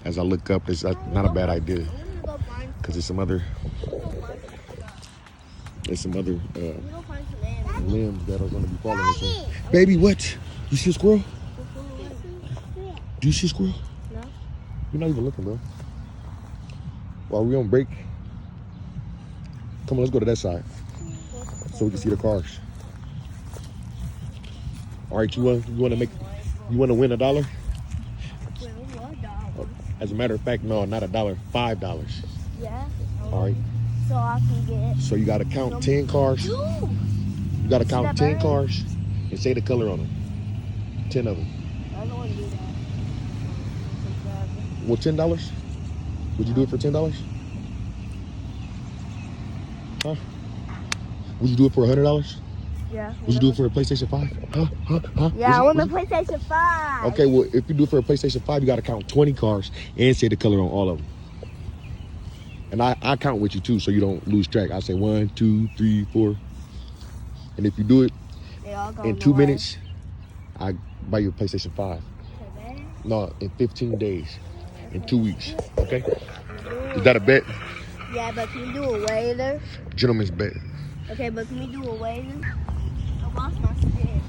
as I look up, it's not a bad idea because there's some other limbs that are going to be falling. This baby, what? You see a squirrel? Do you see a squirrel? No. You're not even looking, bro. While we on break, come on, let's go to that side so we can see the cars. All right, you want to win $1? As a matter of fact, no, not $1, $5. Yeah. All right. So I can get. So you got to count 10 cars. You got to count 10 cars and say the color on them. 10 of them. I don't want to do that. Well, $10? Would you do it for $10? Huh? Would you do it for $100? Yeah. Would you do it for a PlayStation 5? Huh? Yeah, I want the PlayStation 5. Okay, well, if you do it for a PlayStation 5, you got to count 20 cars and say the color on all of them. And I count with you too, so you don't lose track. I say 1, 2, 3, 4. And if you do it in 2 minutes, I buy you a PlayStation 5. Today? No, in 15 days. In 2 weeks. Okay? Is that a bet? Yeah, but can we do a waiter? Gentleman's bet. Okay, but can we do a waiter? I lost my stick.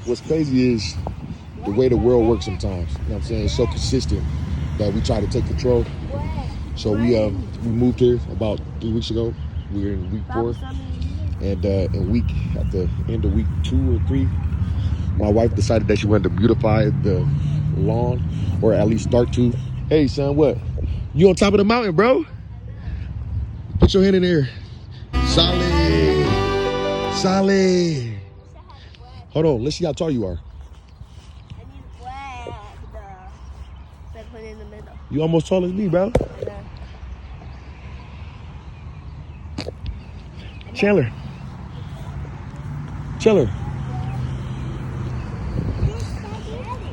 What's crazy is the way the world works sometimes. You know what I'm saying? It's so consistent that we try to take control. So we moved here about 3 weeks ago. We were in week 4. And at the end of week 2 or 3, my wife decided that she wanted to beautify the lawn, or at least start to. Hey son, what? You on top of the mountain, bro? Put your hand in there. Solid. Solid. Hold on, let's see how tall you are. I need to flag the put it in the middle. You almost tall as me, bro. Chandler.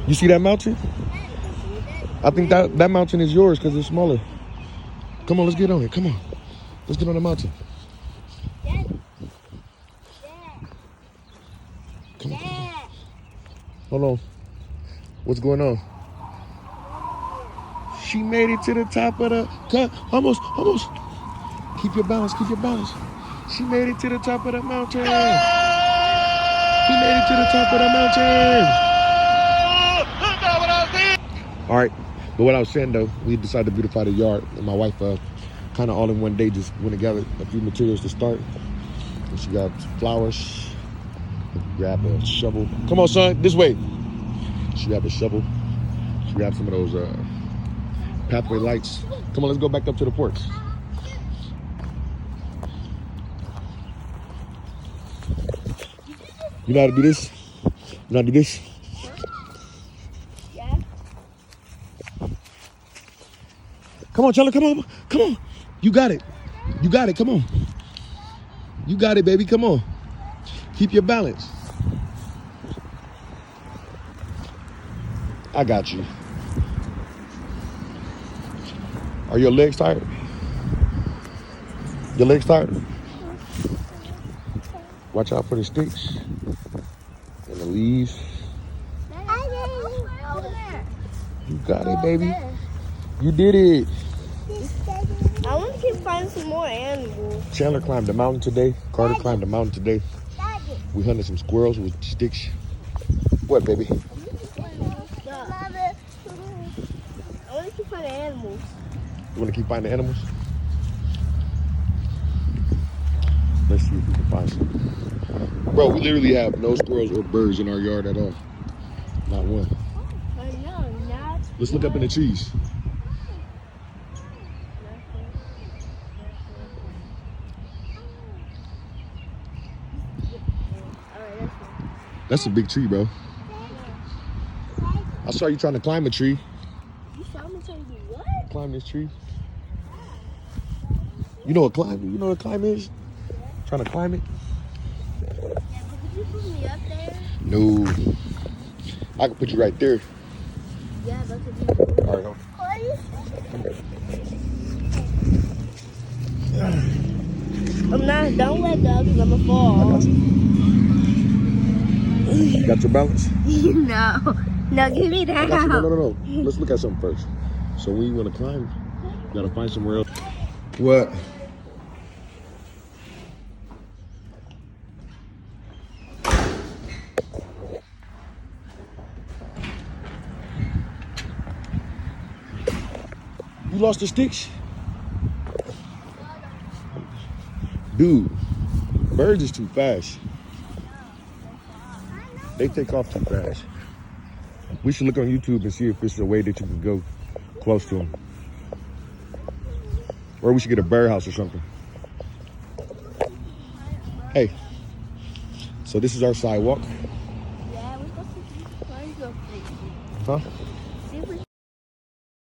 You see that mountain? I think that mountain is yours because it's smaller. Come on, let's get on it. Come on. Let's get on the mountain. Come on. Hold on. What's going on? She made it to the top of the cut. Almost. Keep your balance. She made it to the top of the mountain. He made it to the top of the mountain. All right, but what I was saying though, we decided to beautify the yard, and my wife kind of all in one day just went and gathered a few materials to start. And she got flowers, grabbed a shovel. Come on, son, this way. She grabbed a shovel. She grabbed some of those pathway lights. Come on, let's go back up to the porch. You know how to do this? Yeah. Come on, Charlie, come on. You got it, come on. You got it, baby, come on. Keep your balance. I got you. Are your legs tired? Your legs tired? Watch out for the sticks and the leaves. You got it, baby. You did it. I want to keep finding some more animals. Chandler climbed the mountain today. Carter climbed the mountain today. We hunted some squirrels with sticks. What, baby? I want to keep finding animals. You want to keep finding animals? Let's see if we can find some. Bro, we literally have no squirrels or birds in our yard at all. Not one. Let's look up in the trees. That's a big tree, bro. I saw you trying to climb a tree. You saw me trying to do what? Climb this tree. You know what climb is? Trying to climb it? Yeah, but could you put me up there? No. I can put you right there. Yeah, but could you? All right, hold on. I'm not. Don't let go, because I'm gonna fall. I got you. Got your balance? No, give me that. No. Let's look at something first. So when you want to climb, you gotta find somewhere else. What? You lost the sticks? Dude, birds is too fast. They take off too fast. We should look on YouTube and see if there's a way that you can go close to them. Or we should get a bird house or something. Hey, so this is our sidewalk. Yeah, we got some birds up there. Huh?